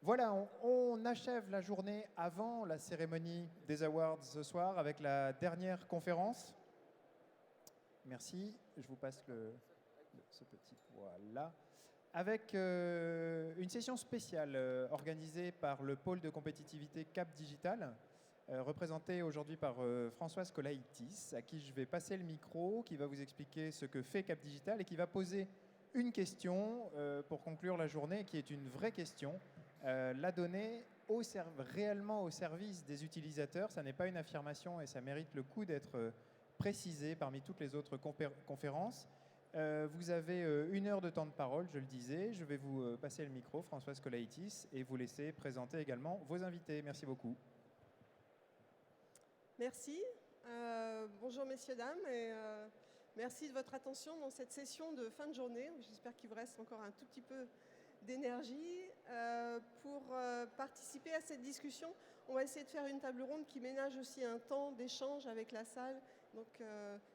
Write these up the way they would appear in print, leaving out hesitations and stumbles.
Voilà, on achève la journée avant la cérémonie des awards ce soir avec la dernière conférence. Merci, je vous passe ce petit voilà. Avec une session spéciale organisée par le pôle de compétitivité Cap Digital, représentée aujourd'hui par Françoise Colaitis, à qui je vais passer le micro, qui va vous expliquer ce que fait Cap Digital et qui va poser une question pour conclure la journée, qui est une vraie question. La donnée réellement au service des utilisateurs, ça n'est pas une affirmation et ça mérite le coup d'être précisé parmi toutes les autres conférences. Vous avez 1 heure de temps de parole, je le disais. Je vais vous passer le micro, Françoise Colaitis, et vous laisser présenter également vos invités. Merci beaucoup. Merci. Bonjour messieurs, dames, et merci de votre attention dans cette session de fin de journée. J'espère qu'il vous reste encore un tout petit peu d'énergie pour participer à cette discussion. On va essayer de faire une table ronde qui ménage aussi un temps d'échange avec la salle. Donc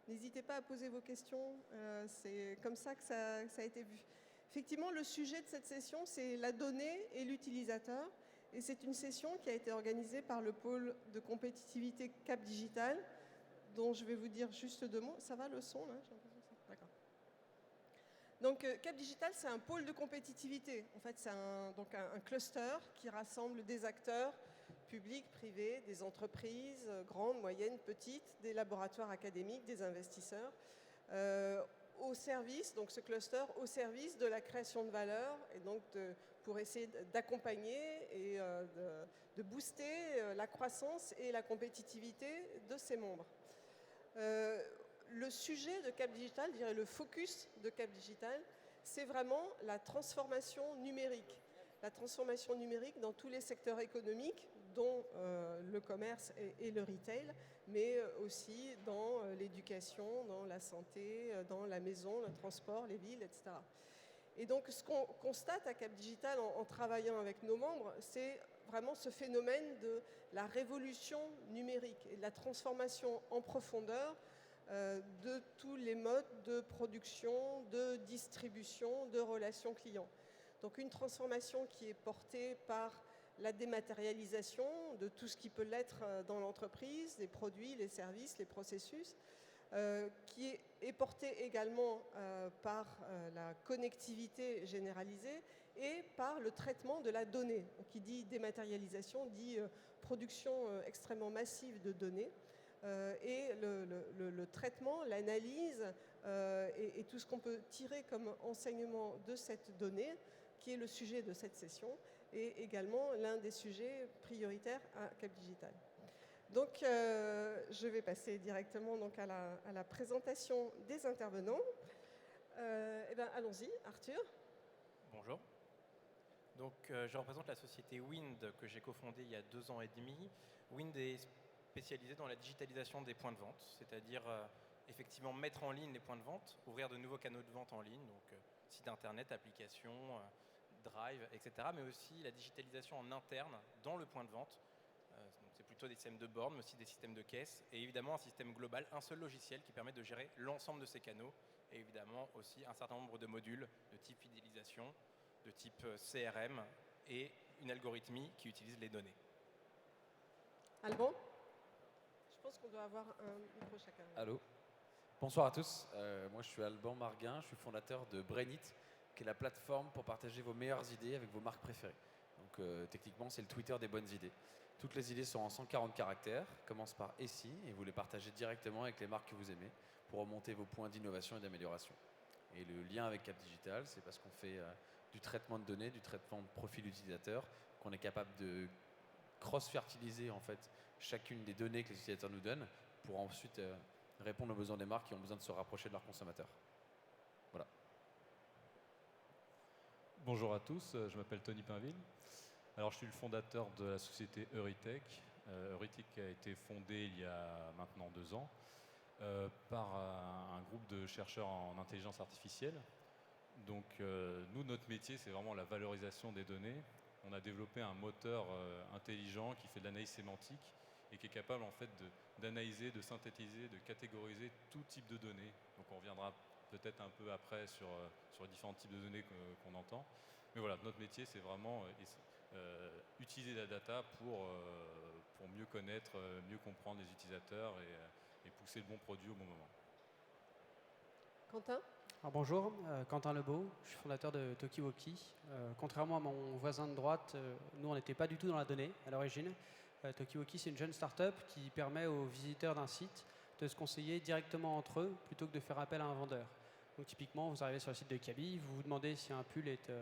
n'hésitez pas à poser vos questions. C'est comme ça que ça a été vu. Effectivement, le sujet de cette session, c'est la donnée et l'utilisateur. Et c'est une session qui a été organisée par le pôle de compétitivité Cap Digital, dont je vais vous dire juste 2 mots. Ça va le son là? D'accord. Donc Cap Digital, c'est un pôle de compétitivité. En fait, c'est un cluster qui rassemble des acteurs publics, privés, des entreprises, grandes, moyennes, petites, des laboratoires académiques, des investisseurs, au service, donc ce cluster, au service de la création de valeur, et donc pour essayer d'accompagner et de booster la croissance et la compétitivité de ses membres. Le sujet de Cap Digital, je dirais le focus de Cap Digital, c'est vraiment la transformation numérique. La transformation numérique dans tous les secteurs économiques, dont le commerce et le retail, mais aussi dans l'éducation, dans la santé, dans la maison, le transport, les villes, etc. Et donc ce qu'on constate à Cap Digital en travaillant avec nos membres, c'est vraiment ce phénomène de la révolution numérique et de la transformation en profondeur de tous les modes de production, de distribution, de relations clients. Donc une transformation qui est portée par la dématérialisation de tout ce qui peut l'être dans l'entreprise, les produits, les services, les processus, qui est portée également par la connectivité généralisée et par le traitement de la donnée. Donc, qui dit dématérialisation dit production extrêmement massive de données. Et le traitement, l'analyse et tout ce qu'on peut tirer comme enseignement de cette donnée, qui est le sujet de cette session, et également l'un des sujets prioritaires à Cap Digital. Donc, je vais passer directement donc, à la présentation des intervenants. Eh bien, allons-y, Arthur. Bonjour. Donc, je représente la société Wind que j'ai cofondée il y a 2 ans et demi. Wind est spécialisée dans la digitalisation des points de vente, c'est-à-dire effectivement mettre en ligne les points de vente, ouvrir de nouveaux canaux de vente en ligne, donc site internet, applications, drive, etc. Mais aussi la digitalisation en interne dans le point de vente. C'est plutôt des systèmes de bornes, mais aussi des systèmes de caisse, et évidemment un système global, un seul logiciel qui permet de gérer l'ensemble de ces canaux, et évidemment aussi un certain nombre de modules de type fidélisation, de type CRM, et une algorithmie qui utilise les données. Alban ? Je pense qu'on doit avoir un micro chacun. Allô. Bonsoir à tous, moi je suis Alban Marguin, je suis fondateur de Brainit, qui est la plateforme pour partager vos meilleures idées avec vos marques préférées. Donc techniquement c'est le Twitter des bonnes idées. Toutes les idées sont en 140 caractères, commencent par « et si » et vous les partagez directement avec les marques que vous aimez pour remonter vos points d'innovation et d'amélioration. Et le lien avec Cap Digital, c'est parce qu'on fait du traitement de données, du traitement de profil utilisateur, qu'on est capable de cross-fertiliser en fait chacune des données que les utilisateurs nous donnent pour ensuite répondre aux besoins des marques qui ont besoin de se rapprocher de leurs consommateurs. Voilà. Bonjour à tous, je m'appelle Tony Pinville. Alors, je suis le fondateur de la société Euritech. Euritech a été fondée il y a maintenant 2 ans par un groupe de chercheurs en intelligence artificielle. Donc, nous, notre métier, c'est vraiment la valorisation des données. On a développé un moteur intelligent qui fait de l'analyse sémantique et qui est capable en fait d'analyser, de synthétiser, de catégoriser tout type de données. Donc, on reviendra peut-être un peu après sur les différents types de données qu'on entend. Mais voilà, notre métier, c'est vraiment utiliser la data pour mieux connaître, mieux comprendre les utilisateurs et pousser le bon produit au bon moment. Quentin? Alors bonjour, Quentin Lebeau, je suis fondateur de Tokiwoki. Contrairement à mon voisin de droite, nous on n'était pas du tout dans la donnée à l'origine. Tokiwoki, c'est une jeune start-up qui permet aux visiteurs d'un site de se conseiller directement entre eux plutôt que de faire appel à un vendeur. Donc typiquement, vous arrivez sur le site de Kaby, vous vous demandez si un pull est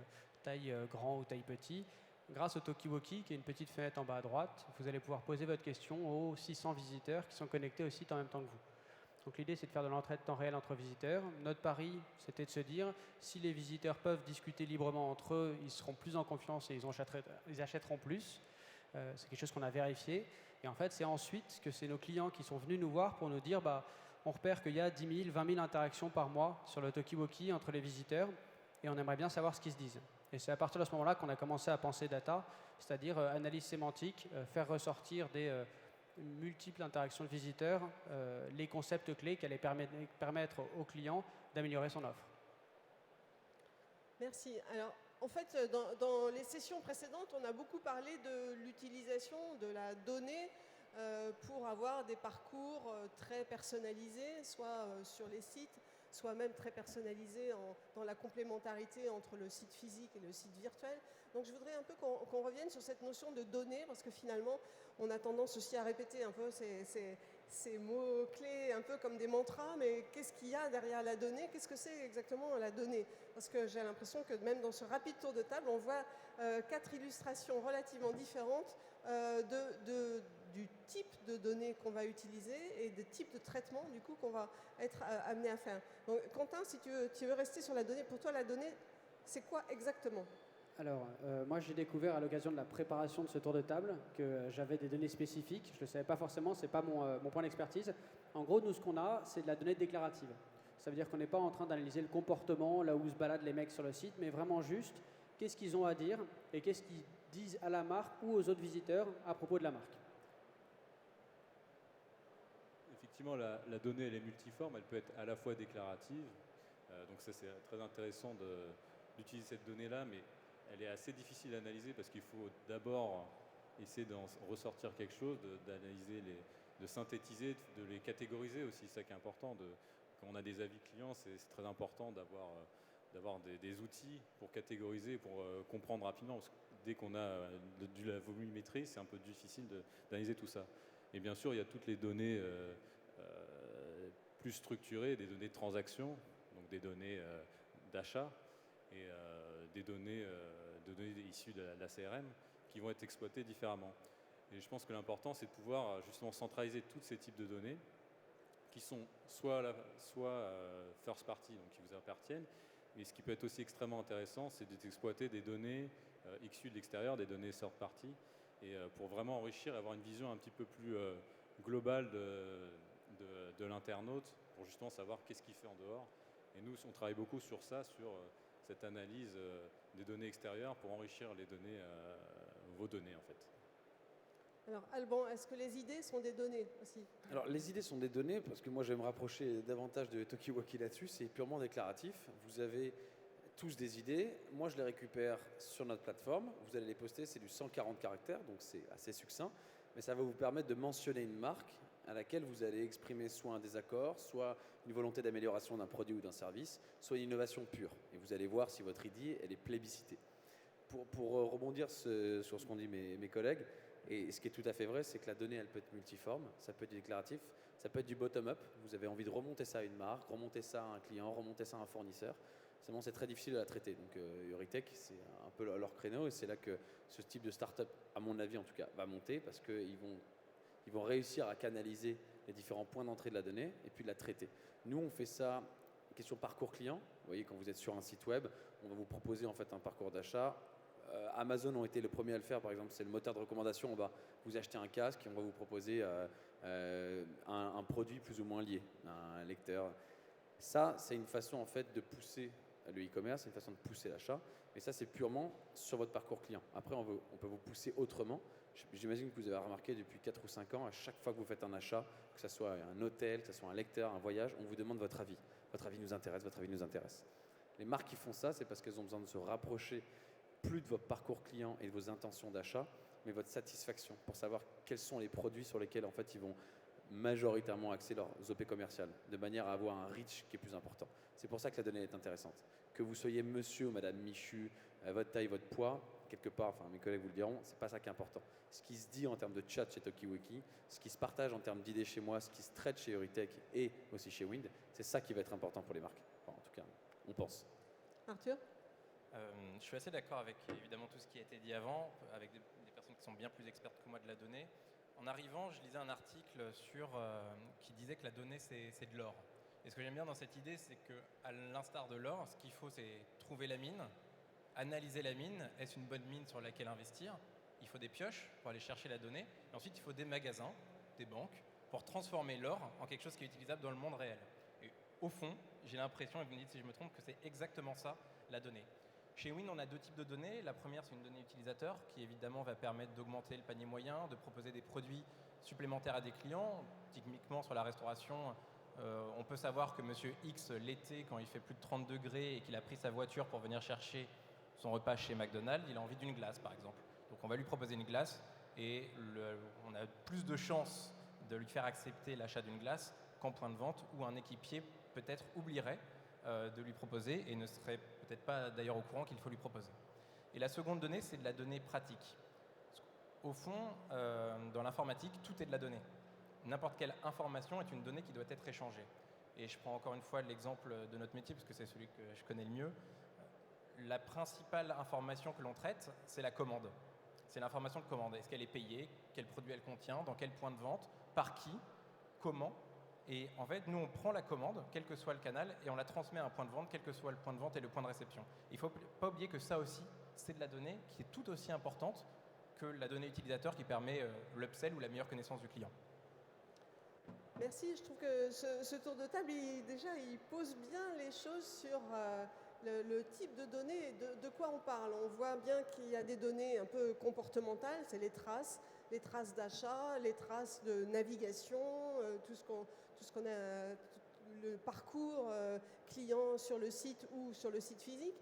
taille grand ou taille petit. Grâce au Tokiwoki, qui est une petite fenêtre en bas à droite, vous allez pouvoir poser votre question aux 600 visiteurs qui sont connectés au site en même temps que vous. Donc l'idée, c'est de faire de l'entraide temps réel entre visiteurs. Notre pari, c'était de se dire, si les visiteurs peuvent discuter librement entre eux, ils seront plus en confiance et ils achèteront plus. C'est quelque chose qu'on a vérifié. Et en fait, c'est ensuite que c'est nos clients qui sont venus nous voir pour nous dire, on repère qu'il y a 10 000, 20 000 interactions par mois sur le Tokiwoki entre les visiteurs et on aimerait bien savoir ce qu'ils se disent. Et c'est à partir de ce moment-là qu'on a commencé à penser data, c'est-à-dire analyse sémantique, faire ressortir des multiples interactions de visiteurs, les concepts clés qui allaient permettre aux clients d'améliorer son offre. Merci. Alors, en fait, dans les sessions précédentes, on a beaucoup parlé de l'utilisation de la donnée pour avoir des parcours très personnalisés, soit sur les sites, soit même très personnalisés dans la complémentarité entre le site physique et le site virtuel. Donc je voudrais un peu qu'on revienne sur cette notion de données, parce que finalement, on a tendance aussi à répéter un peu ces mots-clés, un peu comme des mantras, mais qu'est-ce qu'il y a derrière la donnée? Qu'est-ce que c'est exactement la donnée? Parce que j'ai l'impression que même dans ce rapide tour de table, on voit 4 illustrations relativement différentes du type de données qu'on va utiliser et des types de traitements du coup qu'on va être amené à faire. Donc Quentin, si tu veux rester sur la donnée, pour toi la donnée, c'est quoi exactement? Alors, moi j'ai découvert à l'occasion de la préparation de ce tour de table que j'avais des données spécifiques. Je ne le savais pas forcément, ce n'est pas mon point d'expertise. En gros, nous, ce qu'on a, c'est de la donnée déclarative. Ça veut dire qu'on n'est pas en train d'analyser le comportement, là où se baladent les mecs sur le site, mais vraiment juste qu'est-ce qu'ils ont à dire et qu'est-ce qu'ils disent à la marque ou aux autres visiteurs à propos de la marque. Effectivement, la donnée, elle est multiforme, elle peut être à la fois déclarative, donc ça c'est très intéressant d'utiliser cette donnée-là, mais elle est assez difficile à analyser parce qu'il faut d'abord essayer d'en ressortir quelque chose, d'analyser, de synthétiser, de les catégoriser aussi, c'est ça qui est important. Quand on a des avis clients, c'est très important d'avoir des outils pour catégoriser, pour comprendre rapidement, parce que dès qu'on a de la volumétrie, c'est un peu difficile d'analyser tout ça. Et bien sûr, il y a toutes les données plus structurées, des données de transaction, donc des données d'achat et des données issues de la CRM qui vont être exploitées différemment. Et je pense que l'important, c'est de pouvoir justement centraliser tous ces types de données qui sont soit first party, donc qui vous appartiennent, mais ce qui peut être aussi extrêmement intéressant, c'est d'exploiter des données issues de l'extérieur, des données third party, et pour vraiment enrichir et avoir une vision un petit peu plus globale de l'internaute, pour justement savoir qu'est-ce qu'il fait en dehors. Et nous, on travaille beaucoup sur ça, sur cette analyse des données extérieures pour enrichir les données, vos données en fait. Alors Alban, est-ce que les idées sont des données aussi? Alors les idées sont des données, parce que moi je vais me rapprocher davantage de Tokiwoki là-dessus, c'est purement déclaratif. Vous avez tous des idées, moi je les récupère sur notre plateforme, vous allez les poster, c'est du 140 caractères, donc c'est assez succinct, mais ça va vous permettre de mentionner une marque à laquelle vous allez exprimer soit un désaccord, soit une volonté d'amélioration d'un produit ou d'un service, soit une innovation pure. Et vous allez voir si votre idée elle est plébiscitée. Pour rebondir sur ce qu'ont dit mes collègues, et ce qui est tout à fait vrai, c'est que la donnée, elle peut être multiforme, ça peut être du déclaratif, ça peut être du bottom-up. Vous avez envie de remonter ça à une marque, remonter ça à un client, remonter ça à un fournisseur. Seulement, c'est très difficile de la traiter. Donc, Eurytech, c'est un peu leur créneau, et c'est là que ce type de start-up, à mon avis en tout cas, va monter, parce qu'ils vont réussir à canaliser les différents points d'entrée de la donnée et puis de la traiter. Nous, on fait ça, question parcours client. Vous voyez, quand vous êtes sur un site web, on va vous proposer en fait un parcours d'achat. Amazon ont été le premier à le faire, par exemple, c'est le moteur de recommandation. On va vous acheter un casque et on va vous proposer un produit plus ou moins lié, un lecteur. Ça, c'est une façon en fait de pousser le e-commerce, c'est une façon de pousser l'achat. Mais ça, c'est purement sur votre parcours client. Après, on peut vous pousser autrement. J'imagine que vous avez remarqué depuis 4 ou 5 ans, à chaque fois que vous faites un achat, que ce soit un hôtel, que ce soit un lecteur, un voyage, on vous demande votre avis. Votre avis nous intéresse, votre avis nous intéresse. Les marques qui font ça, c'est parce qu'elles ont besoin de se rapprocher plus de votre parcours client et de vos intentions d'achat, mais votre satisfaction pour savoir quels sont les produits sur lesquels en fait ils vont majoritairement axer leurs OP commerciales, de manière à avoir un reach qui est plus important. C'est pour ça que la donnée est intéressante. Que vous soyez monsieur ou madame Michu, votre taille, votre poids, quelque part, enfin mes collègues vous le diront, c'est pas ça qui est important. Ce qui se dit en termes de chat chez Tokiwoki, ce qui se partage en termes d'idées chez moi, ce qui se traite chez Eurytech et aussi chez Wind, c'est ça qui va être important pour les marques. Enfin, en tout cas, on pense. Arthur? Je suis assez d'accord avec évidemment tout ce qui a été dit avant, avec des personnes qui sont bien plus expertes que moi de la donnée. En arrivant, je lisais un article qui disait que la donnée, c'est de l'or. Et ce que j'aime bien dans cette idée, c'est qu'à l'instar de l'or, ce qu'il faut, c'est trouver la mine, analyser la mine, est-ce une bonne mine sur laquelle investir? Il faut des pioches pour aller chercher la donnée. Et ensuite, il faut des magasins, des banques, pour transformer l'or en quelque chose qui est utilisable dans le monde réel. Et au fond, j'ai l'impression, et vous me dites si je me trompe, que c'est exactement ça, la donnée. Chez Wind, on a deux types de données. La première, c'est une donnée utilisateur qui évidemment va permettre d'augmenter le panier moyen, de proposer des produits supplémentaires à des clients. Typiquement sur la restauration, on peut savoir que monsieur X, l'été, quand il fait plus de 30 degrés et qu'il a pris sa voiture pour venir chercher son repas chez McDonald's, il a envie d'une glace par exemple. Donc on va lui proposer une glace et on a plus de chances de lui faire accepter l'achat d'une glace qu'en point de vente où un équipier peut-être oublierait de lui proposer et ne serait peut-être pas d'ailleurs au courant qu'il faut lui proposer. Et la seconde donnée, c'est de la donnée pratique. Au fond, dans l'informatique, tout est de la donnée. N'importe quelle information est une donnée qui doit être échangée. Et je prends encore une fois l'exemple de notre métier, parce que c'est celui que je connais le mieux. La principale information que l'on traite, c'est la commande. C'est l'information de commande. Est-ce qu'elle est payée? Quel produit elle contient? Dans quel point de vente? Par qui? Comment? Et en fait, nous, on prend la commande, quel que soit le canal, et on la transmet à un point de vente, quel que soit le point de vente et le point de réception. Il ne faut pas oublier que ça aussi, c'est de la donnée qui est tout aussi importante que la donnée utilisateur qui permet l'upsell ou la meilleure connaissance du client. Merci, je trouve que ce tour de table, il pose bien les choses sur le type de données, de quoi on parle. On voit bien qu'il y a des données un peu comportementales, c'est les traces d'achat, les traces de navigation, tout ce qu'on a, le parcours client sur le site ou sur le site physique.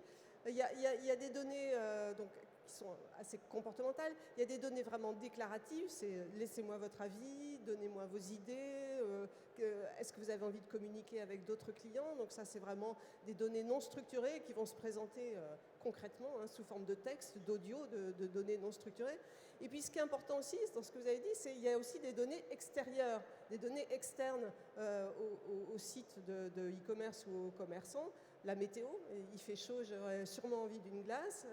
Il y a des données donc, qui sont assez comportementales. Il y a des données vraiment déclaratives, c'est laissez-moi votre avis, donnez-moi vos idées, est-ce que vous avez envie de communiquer avec d'autres clients? Donc ça, c'est vraiment des données non structurées qui vont se présenter concrètement sous forme de texte, d'audio, de données non structurées. Et puis ce qui est important aussi, dans ce que vous avez dit, c'est qu'il y a aussi des données extérieures, des données externes au site de e-commerce ou aux commerçants. La météo, il fait chaud, j'aurais sûrement envie d'une glace.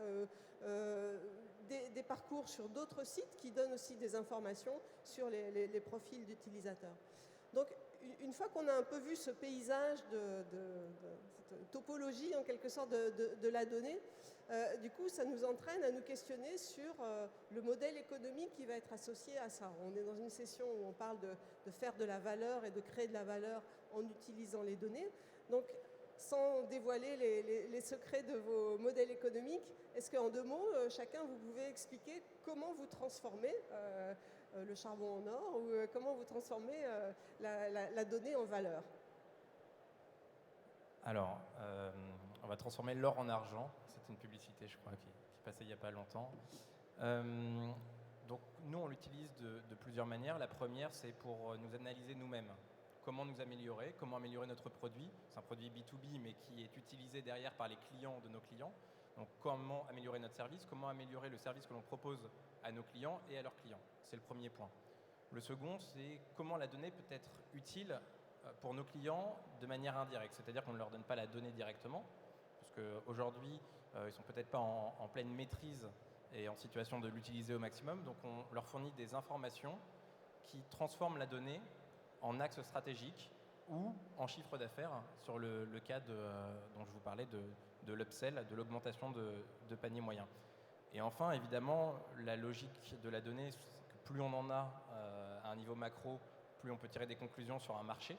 Des parcours sur d'autres sites qui donnent aussi des informations sur les profils d'utilisateurs. Donc, une fois qu'on a un peu vu ce paysage cette topologie en quelque sorte de la donnée, du coup, ça nous entraîne à nous questionner sur le modèle économique qui va être associé à ça. On est dans une session où on parle de faire de la valeur et de créer de la valeur en utilisant les données. Donc, sans dévoiler les secrets de vos modèles économiques, est-ce qu'en 2 mots, chacun, vous pouvez expliquer comment vous transformez le charbon en or ou comment vous transformez la donnée en valeur? Alors, on va transformer l'or en argent. C'est une publicité, je crois, qui passait il n'y a pas longtemps. Donc, nous, on l'utilise de plusieurs manières. La première, c'est pour nous analyser nous-mêmes. Comment nous améliorer, comment améliorer notre produit. C'est un produit B2B, mais qui est utilisé derrière par les clients de nos clients. Donc, comment améliorer notre service, comment améliorer le service que l'on propose à nos clients et à leurs clients. C'est le premier point. Le second, c'est comment la donnée peut être utile pour nos clients de manière indirecte. C'est-à-dire qu'on ne leur donne pas la donnée directement, parce qu'aujourd'hui, ils ne sont peut-être pas en pleine maîtrise et en situation de l'utiliser au maximum. Donc, on leur fournit des informations qui transforment la donnée en axe stratégique ou en chiffre d'affaires sur le cas dont je vous parlais de l'upsell, de l'augmentation de panier moyen. Et enfin, évidemment, la logique de la donnée, c'est que plus on en a à un niveau macro, plus on peut tirer des conclusions sur un marché.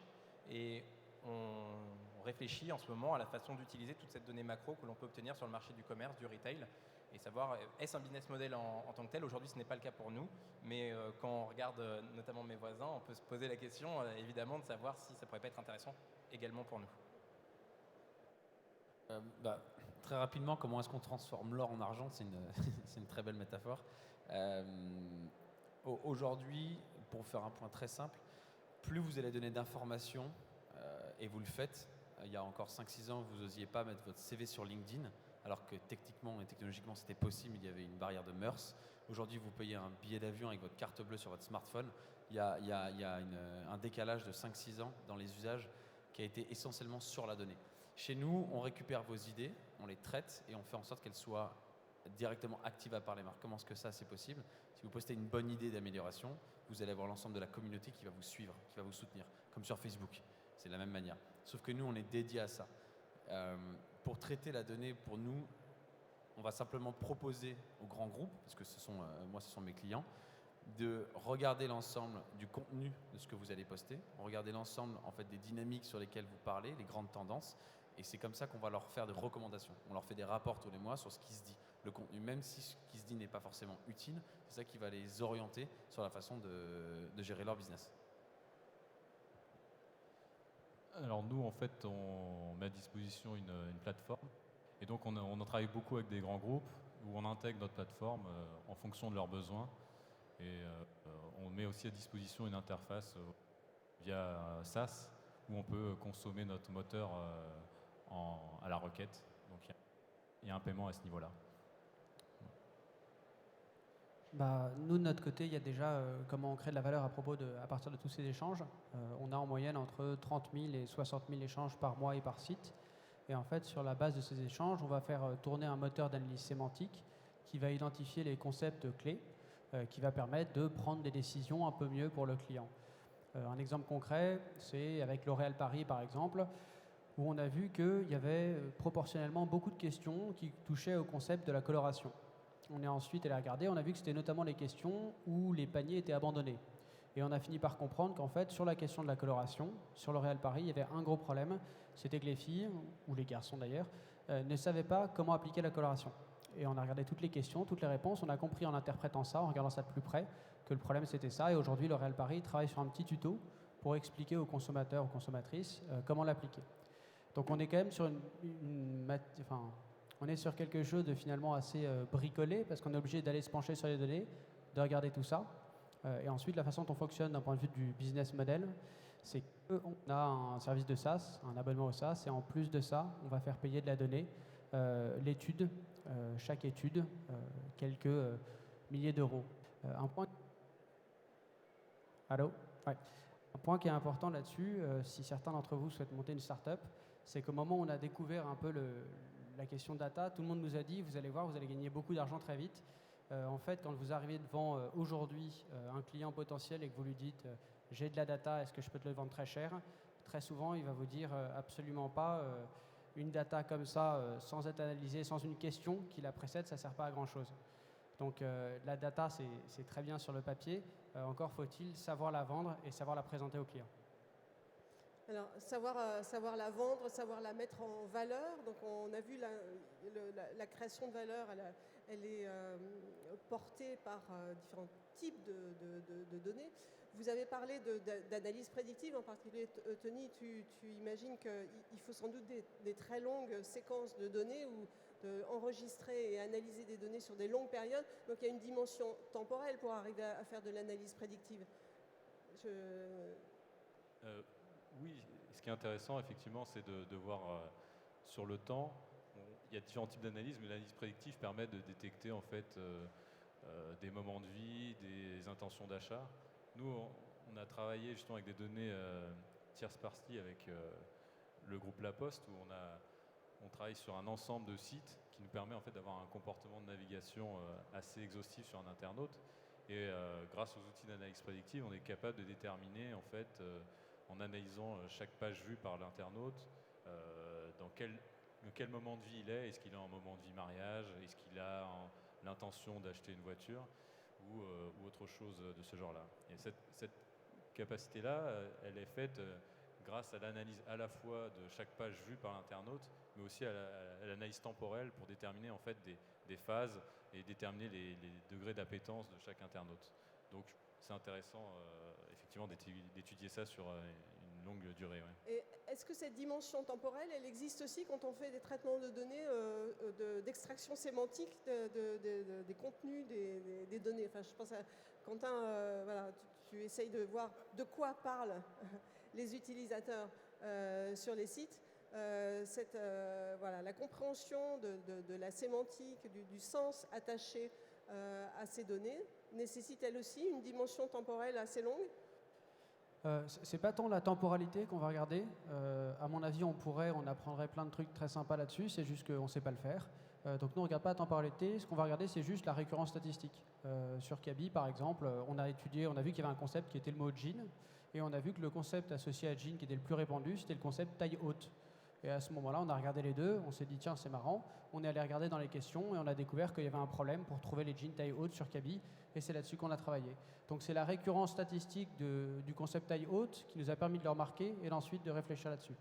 Et on réfléchit en ce moment à la façon d'utiliser toute cette donnée macro que l'on peut obtenir sur le marché du commerce, du retail, et savoir est-ce un business model en tant que tel. Aujourd'hui, ce n'est pas le cas pour nous, mais quand on regarde notamment mes voisins, on peut se poser la question évidemment de savoir si ça pourrait pas être intéressant également pour nous. Très rapidement, comment est-ce qu'on transforme l'or en argent? C'est une, c'est une très belle métaphore. Aujourd'hui, pour faire un point très simple, plus vous allez donner d'informations, et vous le faites, il y a encore 5-6 ans, vous n'osiez pas mettre votre CV sur LinkedIn, alors que techniquement et technologiquement c'était possible, il y avait une barrière de mœurs. Aujourd'hui, vous payez un billet d'avion avec votre carte bleue sur votre smartphone. Il y a un décalage de 5-6 ans dans les usages qui a été essentiellement sur la donnée. Chez nous, on récupère vos idées, on les traite et on fait en sorte qu'elles soient directement activables par les marques. Comment est-ce que ça, c'est possible? Si vous postez une bonne idée d'amélioration, vous allez avoir l'ensemble de la communauté qui va vous suivre, qui va vous soutenir, comme sur Facebook. C'est de la même manière. Sauf que nous, on est dédié à ça. Pour traiter la donnée, pour nous, on va simplement proposer aux grands groupes, parce que ce sont mes clients, de regarder l'ensemble du contenu de ce que vous allez poster, regarder l'ensemble en fait des dynamiques sur lesquelles vous parlez, les grandes tendances, et c'est comme ça qu'on va leur faire des recommandations. On leur fait des rapports tous les mois sur ce qui se dit, le contenu, même si ce qui se dit n'est pas forcément utile, c'est ça qui va les orienter sur la façon de gérer leur business. Alors nous, en fait, on met à disposition une plateforme. Et donc, on travaille beaucoup avec des grands groupes où on intègre notre plateforme en fonction de leurs besoins. Et on met aussi à disposition une interface via SaaS où on peut consommer notre moteur à la requête. Donc, il y a un paiement à ce niveau-là. Nous, de notre côté, il y a déjà comment on crée de la valeur à partir de tous ces échanges. On a en moyenne entre 30 000 et 60 000 échanges par mois et par site. Et en fait, sur la base de ces échanges, on va faire tourner un moteur d'analyse sémantique qui va identifier les concepts clés, qui va permettre de prendre des décisions un peu mieux pour le client. Un exemple concret, c'est avec L'Oréal Paris, par exemple, où on a vu qu'il y avait proportionnellement beaucoup de questions qui touchaient au concept de la coloration. On est ensuite allé regarder, on a vu que c'était notamment les questions où les paniers étaient abandonnés. Et on a fini par comprendre qu'en fait, sur la question de la coloration, sur L'Oréal Paris, il y avait un gros problème, c'était que les filles, ou les garçons d'ailleurs, ne savaient pas comment appliquer la coloration. Et on a regardé toutes les questions, toutes les réponses, on a compris en interprétant ça, en regardant ça de plus près, que le problème c'était ça. Et aujourd'hui, L'Oréal Paris travaille sur un petit tuto pour expliquer aux consommateurs, aux consommatrices, comment l'appliquer. Donc on est quand même sur on est sur quelque chose de finalement assez bricolé, parce qu'on est obligé d'aller se pencher sur les données, de regarder tout ça. Et ensuite, la façon dont on fonctionne d'un point de vue du business model, c'est qu'on a un service de SaaS, un abonnement au SaaS, et en plus de ça, on va faire payer de la donnée, l'étude, chaque étude, quelques milliers d'euros. Allô ? Ouais. Un point qui est important là-dessus, si certains d'entre vous souhaitent monter une start-up, c'est qu'au moment où on a découvert un peu la question data, tout le monde nous a dit, vous allez voir, vous allez gagner beaucoup d'argent très vite. En fait, quand vous arrivez devant aujourd'hui un client potentiel et que vous lui dites j'ai de la data, est-ce que je peux te le vendre très cher? Très souvent, il va vous dire absolument pas. Une data comme ça, sans être analysée, sans une question qui la précède, ça ne sert pas à grand-chose. Donc la data, c'est très bien sur le papier. Encore faut-il savoir la vendre et savoir la présenter au client. Alors, savoir la vendre, savoir la mettre en valeur. Donc, on a vu la création de valeur, elle est portée par différents types de données. Vous avez parlé d'analyse prédictive, en particulier, Tony, tu imagines qu'il faut sans doute des très longues séquences de données où enregistrer et analyser des données sur des longues périodes. Donc, il y a une dimension temporelle pour arriver à faire de l'analyse prédictive. Oui, ce qui est intéressant, effectivement, c'est de voir sur le temps. Il y a différents types d'analyses, mais l'analyse prédictive permet de détecter en fait des moments de vie, des intentions d'achat. Nous, on a travaillé justement avec des données tierce party avec le groupe La Poste, où on travaille sur un ensemble de sites qui nous permet en fait d'avoir un comportement de navigation assez exhaustif sur un internaute. Et grâce aux outils d'analyse prédictive, on est capable de déterminer en fait en analysant chaque page vue par l'internaute, dans quel moment de vie il est. Est-ce qu'il est en moment de vie mariage? Est-ce qu'il a l'intention d'acheter une voiture ou autre chose de ce genre-là? Et cette capacité-là, elle est faite grâce à l'analyse à la fois de chaque page vue par l'internaute, mais aussi à l'analyse temporelle pour déterminer en fait des phases et déterminer les degrés d'appétence de chaque internaute. Donc c'est intéressant effectivement d'étudier ça sur une longue durée. Ouais. Et est-ce que cette dimension temporelle, elle existe aussi quand on fait des traitements de données, d'extraction sémantique des contenus des données? Enfin, je pense à Quentin, voilà, tu essayes de voir de quoi parlent les utilisateurs sur les sites. Voilà, la compréhension de la sémantique, du sens attaché à ces données nécessite elle aussi une dimension temporelle assez longue? C'est pas tant la temporalité qu'on va regarder. À mon avis, on apprendrait plein de trucs très sympas là-dessus, c'est juste qu'on ne sait pas le faire. Donc nous, on ne regarde pas la temporalité, ce qu'on va regarder, c'est juste la récurrence statistique. Sur Kaby, par exemple, on a vu qu'il y avait un concept qui était le mot jean, et on a vu que le concept associé à jean qui était le plus répandu, c'était le concept taille haute. Et à ce moment-là, on a regardé les deux, on s'est dit tiens, c'est marrant. On est allé regarder dans les questions et on a découvert qu'il y avait un problème pour trouver les jeans taille haute sur Kaby, et c'est là-dessus qu'on a travaillé. Donc c'est la récurrence statistique du concept taille haute qui nous a permis de le remarquer et ensuite de réfléchir là-dessus.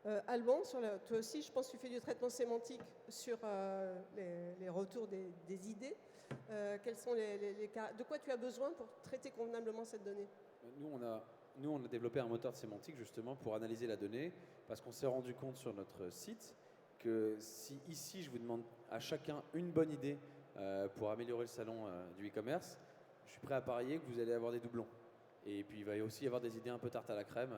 D'accord. Alban, toi aussi, je pense que tu fais du traitement sémantique sur les retours des idées. Quels sont les cas? De quoi tu as besoin pour traiter convenablement cette donnée? Nous, on a développé un moteur de sémantique justement pour analyser la donnée, parce qu'on s'est rendu compte sur notre site que si ici je vous demande à chacun une bonne idée pour améliorer le salon du e-commerce, je suis prêt à parier que vous allez avoir des doublons. Et puis il va aussi y avoir des idées un peu tarte à la crème.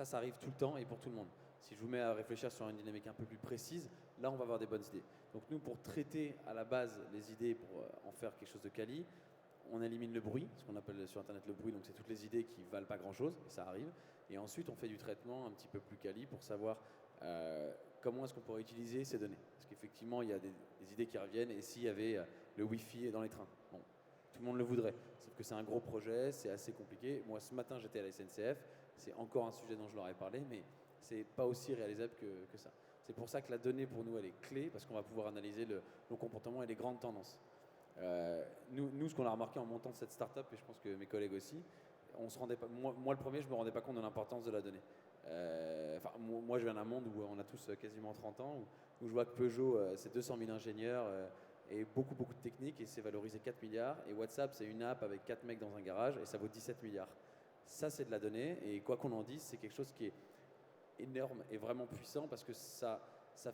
Ça arrive tout le temps et pour tout le monde. Si je vous mets à réfléchir sur une dynamique un peu plus précise, là on va avoir des bonnes idées. Donc nous, pour traiter à la base les idées, pour en faire quelque chose de quali, on élimine le bruit, ce qu'on appelle sur Internet le bruit, donc c'est toutes les idées qui valent pas grand-chose, et ça arrive. Et ensuite, on fait du traitement un petit peu plus quali pour savoir comment est-ce qu'on pourrait utiliser ces données. Parce qu'effectivement, il y a des idées qui reviennent, et s'il y avait le Wi-Fi dans les trains, bon, tout le monde le voudrait. Sauf que c'est un gros projet, c'est assez compliqué. Moi, ce matin, j'étais à la SNCF, c'est encore un sujet dont je leur ai parlé, mais c'est pas aussi réalisable que ça. C'est pour ça que la donnée, pour nous, elle est clé, parce qu'on va pouvoir analyser nos comportements et les grandes tendances. Nous, ce qu'on a remarqué en montant cette startup, et je pense que mes collègues aussi, on se rendait pas, moi le premier, je me rendais pas compte de l'importance de la donnée. Moi, je viens d'un monde où on a tous quasiment 30 ans, où je vois que Peugeot, c'est 200 000 ingénieurs et beaucoup de techniques, et c'est valorisé 4 milliards. Et WhatsApp, c'est une app avec 4 mecs dans un garage et ça vaut 17 milliards. Ça, c'est de la donnée, et quoi qu'on en dise, c'est quelque chose qui est énorme et vraiment puissant, parce que ça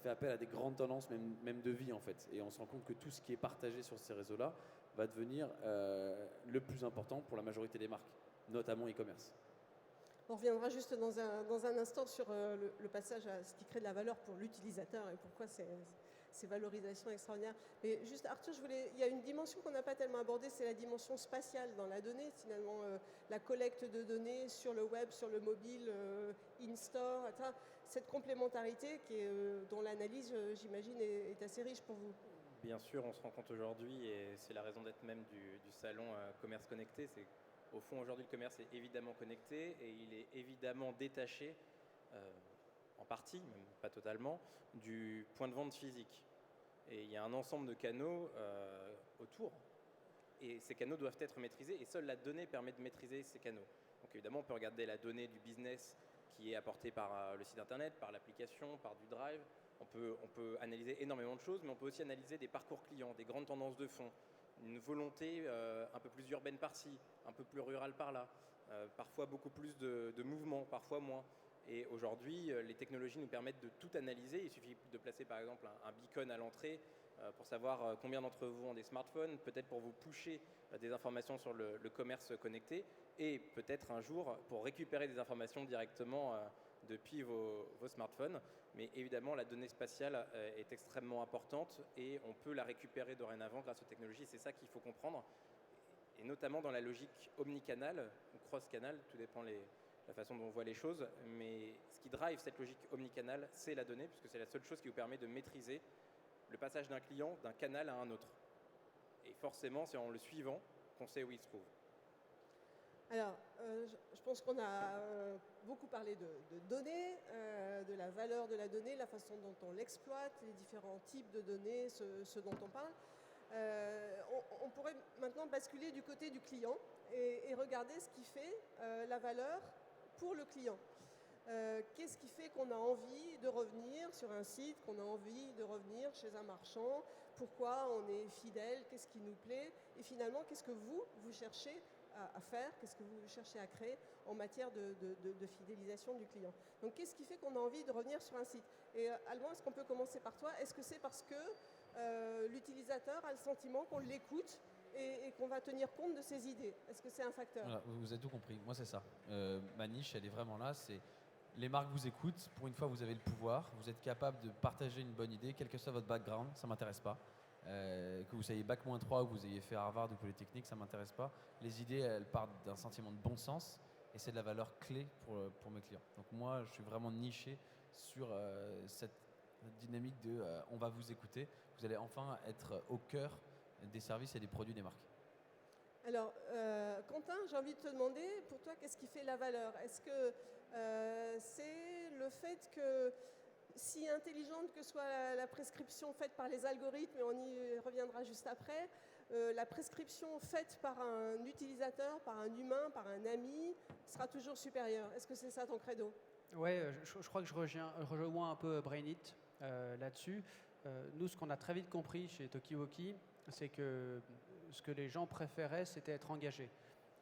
fait appel à des grandes tendances, même de vie en fait. Et on se rend compte que tout ce qui est partagé sur ces réseaux-là va devenir le plus important pour la majorité des marques, notamment e-commerce. On reviendra juste dans un instant sur le passage à ce qui crée de la valeur pour l'utilisateur et pourquoi ces valorisations extraordinaires. Mais juste Arthur, il y a une dimension qu'on n'a pas tellement abordée, c'est la dimension spatiale dans la donnée, finalement, la collecte de données sur le web, sur le mobile, in-store, etc. Cette complémentarité dont l'analyse, j'imagine, est assez riche pour vous. Bien sûr, on se rend compte aujourd'hui, et c'est la raison d'être même du salon Commerce Connecté, c'est au fond aujourd'hui le commerce est évidemment connecté et il est évidemment détaché, en partie, même pas totalement, du point de vente physique. Et il y a un ensemble de canaux autour, et ces canaux doivent être maîtrisés, et seule la donnée permet de maîtriser ces canaux. Donc évidemment, on peut regarder la donnée du business qui est apportée par le site internet, par l'application, par du drive. On peut analyser énormément de choses, mais on peut aussi analyser des parcours clients, des grandes tendances de fond, une volonté un peu plus urbaine par-ci, un peu plus rurale par-là, parfois beaucoup plus de mouvements, parfois moins. Et aujourd'hui, les technologies nous permettent de tout analyser. Il suffit de placer par exemple un beacon à l'entrée pour savoir combien d'entre vous ont des smartphones, peut-être pour vous pusher des informations sur le commerce connecté, et peut-être un jour pour récupérer des informations directement depuis vos smartphones. Mais évidemment, la donnée spatiale est extrêmement importante et on peut la récupérer dorénavant grâce aux technologies. C'est ça qu'il faut comprendre, et notamment dans la logique omnicanal ou cross-canal, tout dépend la façon dont on voit les choses. Mais ce qui drive cette logique omnicanal, c'est la donnée, puisque c'est la seule chose qui vous permet de maîtriser le passage d'un client d'un canal à un autre. Et forcément, c'est en le suivant qu'on sait où il se trouve. Alors, je pense qu'on a beaucoup parlé de données, de la valeur de la donnée, la façon dont on l'exploite, les différents types de données, ce dont on parle. On pourrait maintenant basculer du côté du client et regarder ce qui fait la valeur pour le client. Qu'est-ce qui fait qu'on a envie de revenir sur un site, qu'on a envie de revenir chez un marchand? Pourquoi on est fidèle? Qu'est-ce qui nous plaît? Et finalement, qu'est-ce que vous cherchez à faire, qu'est-ce que vous cherchez à créer en matière de fidélisation du client. Donc qu'est-ce qui fait qu'on a envie de revenir sur un site? Et Alban, est-ce qu'on peut commencer par toi? Est-ce que c'est parce que l'utilisateur a le sentiment qu'on l'écoute et qu'on va tenir compte de ses idées? Est-ce que c'est un facteur? Voilà, vous avez tout compris. Moi, c'est ça. Ma niche, elle est vraiment là. C'est les marques vous écoutent. Pour une fois, vous avez le pouvoir. Vous êtes capable de partager une bonne idée, quel que soit votre background. Ça m'intéresse pas. Que vous soyez bac-3 ou que vous ayez fait Harvard ou Polytechnique, ça m'intéresse pas. Les idées, elles partent d'un sentiment de bon sens et c'est de la valeur clé pour mes clients. Donc moi, je suis vraiment niché sur cette dynamique de on va vous écouter. Vous allez enfin être au cœur des services et des produits des marques. Alors, Quentin, j'ai envie de te demander, pour toi, qu'est-ce qui fait la valeur? Est-ce que c'est le fait que, si intelligente que soit la prescription faite par les algorithmes, et on y reviendra juste après, la prescription faite par un utilisateur, par un humain, par un ami, sera toujours supérieure? Est-ce que c'est ça ton credo? Ouais, je crois que je rejoins un peu Brainit là-dessus. Nous, ce qu'on a très vite compris chez Tokiwoki, c'est que ce que les gens préféraient, c'était être engagés.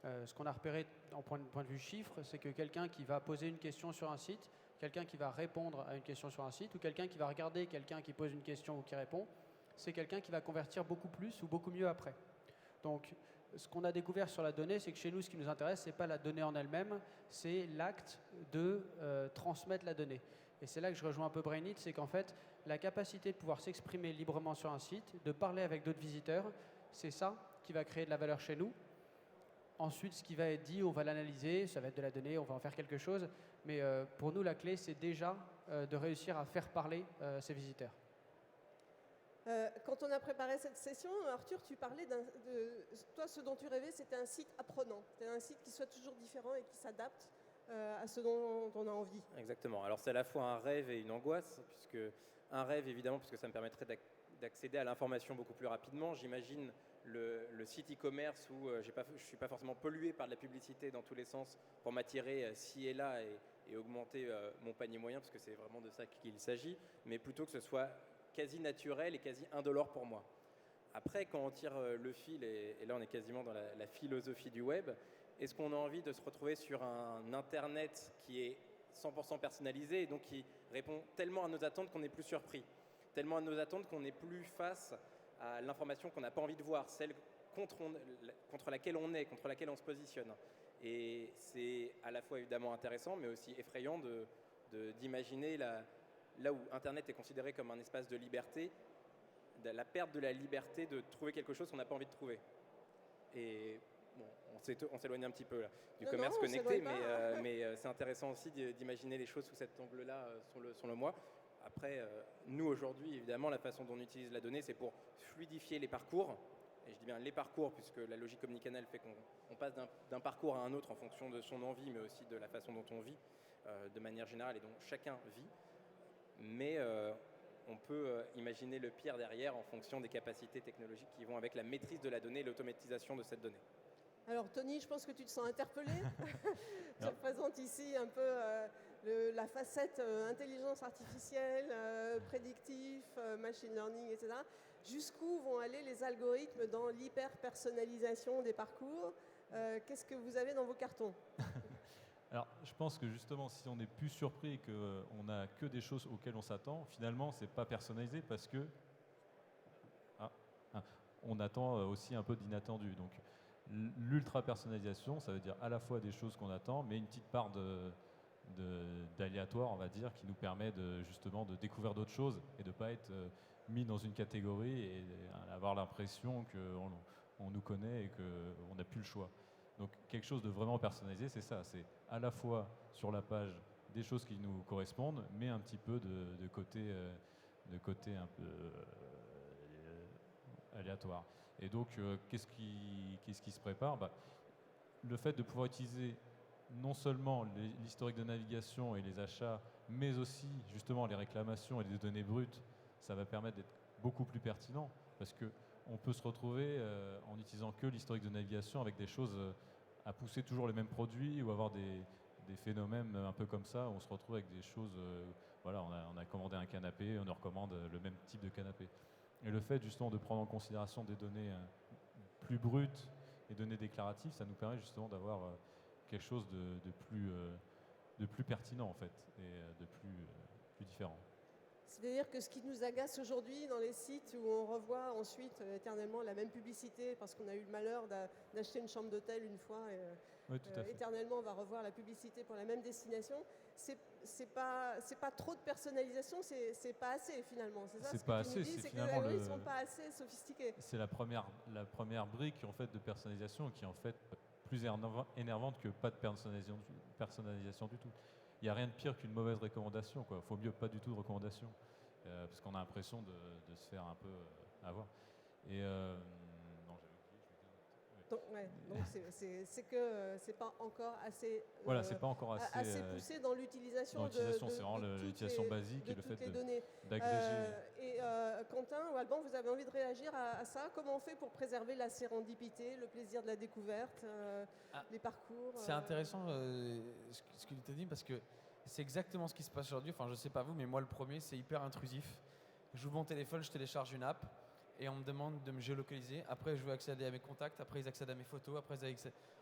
Ce qu'on a repéré en point de vue chiffre, c'est que quelqu'un qui va poser une question sur un site, quelqu'un qui va répondre à une question sur un site, ou quelqu'un qui va regarder quelqu'un qui pose une question ou qui répond, c'est quelqu'un qui va convertir beaucoup plus ou beaucoup mieux après. Donc, ce qu'on a découvert sur la donnée, c'est que chez nous, ce qui nous intéresse, ce n'est pas la donnée en elle-même, c'est l'acte de transmettre la donnée. Et c'est là que je rejoins un peu Brainit, c'est qu'en fait, la capacité de pouvoir s'exprimer librement sur un site, de parler avec d'autres visiteurs, c'est ça qui va créer de la valeur chez nous. Ensuite, ce qui va être dit, on va l'analyser, ça va être de la donnée, on va en faire quelque chose. Mais pour nous, la clé, c'est déjà de réussir à faire parler ces visiteurs. Quand on a préparé cette session, Arthur, tu parlais toi, ce dont tu rêvais, c'était un site apprenant. C'était un site qui soit toujours différent et qui s'adapte à ce dont on a envie. Exactement. Alors c'est à la fois un rêve et une angoisse, puisque un rêve évidemment, puisque ça me permettrait d'accéder à l'information beaucoup plus rapidement. J'imagine le site e-commerce où je ne suis pas forcément pollué par de la publicité dans tous les sens pour m'attirer ci et là et augmenter mon panier moyen, parce que c'est vraiment de ça qu'il s'agit, mais plutôt que ce soit quasi naturel et quasi indolore pour moi. Après, quand on tire le fil, et là on est quasiment dans la philosophie du web, est-ce qu'on a envie de se retrouver sur un Internet qui est 100% personnalisé et donc qui répond tellement à nos attentes qu'on n'est plus surpris, tellement à nos attentes qu'on n'est plus face à l'information qu'on n'a pas envie de voir, celle contre laquelle on est, contre laquelle on se positionne. Et c'est à la fois évidemment intéressant, mais aussi effrayant d'imaginer là où Internet est considéré comme un espace de liberté, la perte de la liberté de trouver quelque chose qu'on n'a pas envie de trouver. Et bon, on s'éloigne un petit peu là, du commerce connecté, mais c'est intéressant aussi d'imaginer les choses sous cet angle-là sur le moi. Après, nous aujourd'hui, évidemment, la façon dont on utilise la donnée, c'est pour fluidifier les parcours. Et je dis bien les parcours, puisque la logique omnicanal fait qu'on passe d'un parcours à un autre en fonction de son envie, mais aussi de la façon dont on vit de manière générale et dont chacun vit. Mais on peut imaginer le pire derrière en fonction des capacités technologiques qui vont avec la maîtrise de la donnée et l'automatisation de cette donnée. Alors Tony, je pense que tu te sens interpellé. Je présente ici un peu la facette intelligence artificielle, prédictif, machine learning, etc. Jusqu'où vont aller les algorithmes dans l'hyper-personnalisation des parcours? Qu'est-ce que vous avez dans vos cartons? Alors, je pense que justement, si on est plus surpris et qu'on n'a que des choses auxquelles on s'attend, finalement, c'est pas personnalisé parce que on attend aussi un peu d'inattendu. Donc, l'ultra personnalisation, ça veut dire à la fois des choses qu'on attend, mais une petite part d'aléatoire, on va dire, qui nous permet justement de découvrir d'autres choses et de ne pas être mis dans une catégorie et avoir l'impression qu'on nous connaît et qu'on n'a plus le choix. Donc quelque chose de vraiment personnalisé, c'est ça, c'est à la fois sur la page des choses qui nous correspondent, mais un petit peu de côté un peu aléatoire. Et donc qu'est-ce qui se prépare? Le fait de pouvoir utiliser non seulement l'historique de navigation et les achats, mais aussi justement les réclamations et les données brutes, ça va permettre d'être beaucoup plus pertinent parce qu'on peut se retrouver en utilisant que l'historique de navigation avec des choses à pousser toujours les mêmes produits ou avoir des phénomènes un peu comme ça où on se retrouve avec des choses, voilà, on a commandé un canapé, on nous recommande le même type de canapé. Et le fait justement de prendre en considération des données plus brutes les données déclaratives, ça nous permet justement d'avoir quelque chose de plus pertinent en fait, et plus différent. C'est-à-dire que ce qui nous agace aujourd'hui dans les sites où on revoit ensuite éternellement la même publicité parce qu'on a eu le malheur d'acheter une chambre d'hôtel une fois et Oui, tout à fait. éternellement on va revoir la publicité pour la même destination, c'est pas trop de personnalisation, c'est pas assez finalement. C'est ça C'est ce pas que tu assez, nous dis, c'est c'est que les finalement algorithmes sont pas assez sophistiqués. C'est la première brique en fait de personnalisation qui est en fait plus énervante que pas de personnalisation du tout. Il n'y a rien de pire qu'une mauvaise recommandation, quoi. Faut mieux pas du tout de recommandation, parce qu'on a l'impression de se faire un peu avoir. Et non, j'avais oublié, je vais dire. Donc c'est que c'est pas encore assez. Voilà, c'est pas encore assez poussé dans l'utilisation. Dans l'utilisation, c'est vraiment l'utilisation basique et le fait d'agréger. Quentin ou Alban, vous avez envie de réagir à ça? Comment on fait pour préserver la sérendipité, le plaisir de la découverte, les parcours? C'est intéressant ce que tu as dit parce que c'est exactement ce qui se passe aujourd'hui. Enfin, je sais pas vous, mais moi le premier, c'est hyper intrusif. J'ouvre mon téléphone, je télécharge une app et on me demande de me géolocaliser. Après, je veux accéder à mes contacts. Après, ils accèdent à mes photos. Après,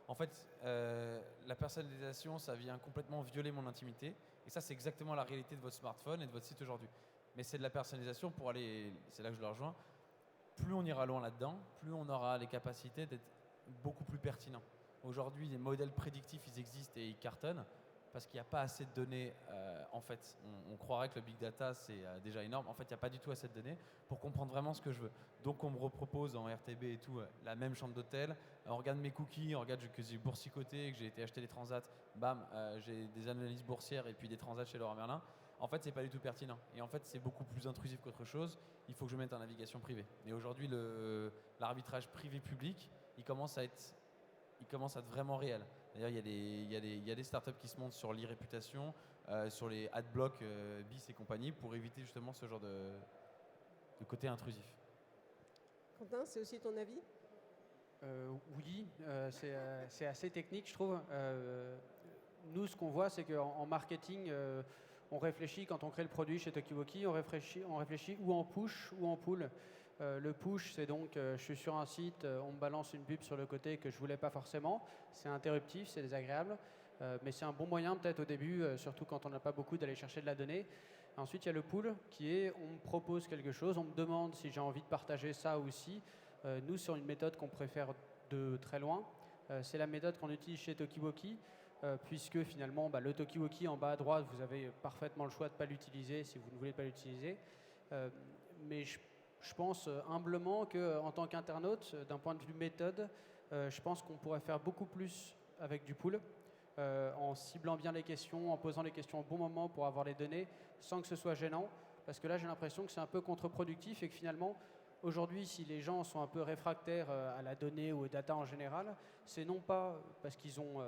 en fait, la personnalisation, ça vient complètement violer mon intimité. Et ça, c'est exactement la réalité de votre smartphone et de votre site aujourd'hui. Mais c'est de la personnalisation pour aller, c'est là que je le rejoins. Plus on ira loin là-dedans, plus on aura les capacités d'être beaucoup plus pertinent. Aujourd'hui, les modèles prédictifs, ils existent et ils cartonnent parce qu'il n'y a pas assez de données. En fait, on croirait que le big data, c'est déjà énorme. En fait, il n'y a pas du tout assez de données pour comprendre vraiment ce que je veux. Donc, on me repropose en RTB et tout la même chambre d'hôtel. On regarde mes cookies, on regarde que j'ai boursicoté, que j'ai été acheter des transats. Bam, j'ai des analyses boursières et puis des transats chez Leroy Merlin. En fait, c'est pas du tout pertinent. Et en fait, c'est beaucoup plus intrusif qu'autre chose. Il faut que je mette en navigation privée. Et aujourd'hui, l'arbitrage privé-public, il commence à être vraiment réel. D'ailleurs, il y a des startups qui se montent sur l'e-réputation, sur les adblocks, BIS et compagnie, pour éviter justement ce genre de côté intrusif. Quentin, c'est aussi ton avis? Oui, c'est assez technique, je trouve. Nous, ce qu'on voit, c'est qu'en marketing, on réfléchit, quand on crée le produit chez Tokiwoki, on réfléchit ou en push ou en pull. Le push, c'est donc, je suis sur un site, on me balance une pub sur le côté que je voulais pas forcément. C'est interruptif, c'est désagréable, mais c'est un bon moyen peut-être au début, surtout quand on n'a pas beaucoup, d'aller chercher de la donnée. Ensuite, il y a le pull qui est, on me propose quelque chose, on me demande si j'ai envie de partager ça aussi. Nous, sur une méthode qu'on préfère de très loin, c'est la méthode qu'on utilise chez Tokiwoki, puisque finalement, le Tokiwoki en bas à droite, vous avez parfaitement le choix de ne pas l'utiliser si vous ne voulez pas l'utiliser. Mais je pense humblement qu'en tant qu'internaute, d'un point de vue méthode, je pense qu'on pourrait faire beaucoup plus avec du pull, en ciblant bien les questions, en posant les questions au bon moment pour avoir les données, sans que ce soit gênant. Parce que là, j'ai l'impression que c'est un peu contre-productif et que finalement, aujourd'hui, si les gens sont un peu réfractaires à la donnée ou aux data en général, c'est non pas parce qu'ils ont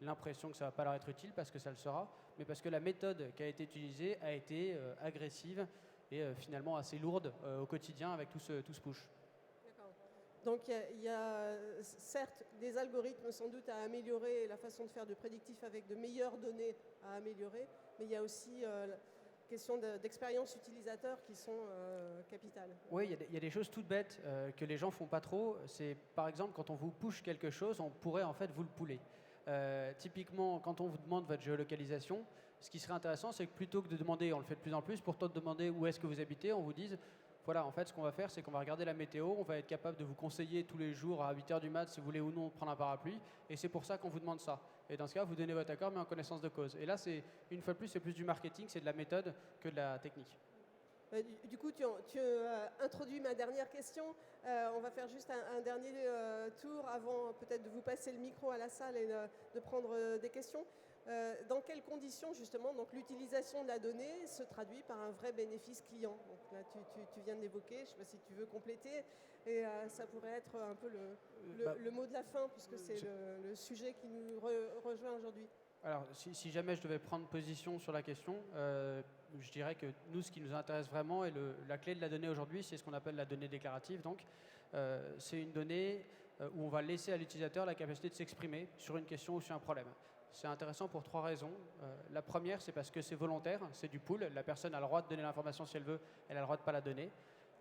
l'impression que ça ne va pas leur être utile, parce que ça le sera, mais parce que la méthode qui a été utilisée a été agressive et finalement assez lourde au quotidien avec tout ce push. D'accord. Donc il y a certes des algorithmes sans doute à améliorer, la façon de faire de prédictif avec de meilleures données à améliorer, mais il y a aussi questions d'expérience utilisateur qui sont capitales. Oui, il y a des choses toutes bêtes que les gens font pas trop. C'est par exemple quand on vous push quelque chose, on pourrait en fait vous le pouler. Typiquement, quand on vous demande votre géolocalisation, ce qui serait intéressant, c'est que plutôt que de demander, on le fait de plus en plus, pour toi de demander où est-ce que vous habitez, on vous dise, voilà, en fait, ce qu'on va faire, c'est qu'on va regarder la météo, on va être capable de vous conseiller tous les jours à 8h du mat si vous voulez ou non prendre un parapluie, et c'est pour ça qu'on vous demande ça. Et dans ce cas, vous donnez votre accord, mais en connaissance de cause. Et là, une fois de plus, c'est plus du marketing, c'est de la méthode que de la technique. Du coup, tu introduis ma dernière question. On va faire juste un dernier tour avant peut-être de vous passer le micro à la salle et de prendre des questions. Dans quelles conditions, justement, donc l'utilisation de la donnée se traduit par un vrai bénéfice client? Donc là, tu viens de l'évoquer, je ne sais pas si tu veux compléter, et ça pourrait être un peu le mot de la fin, puisque c'est le sujet qui nous rejoint aujourd'hui. Alors, si jamais je devais prendre position sur la question, je dirais que nous, ce qui nous intéresse vraiment, et la clé de la donnée aujourd'hui, c'est ce qu'on appelle la donnée déclarative. Donc, c'est une donnée où on va laisser à l'utilisateur la capacité de s'exprimer sur une question ou sur un problème. C'est intéressant pour 3 raisons. La première, c'est parce que c'est volontaire, c'est du pool. La personne a le droit de donner l'information si elle veut, elle a le droit de ne pas la donner.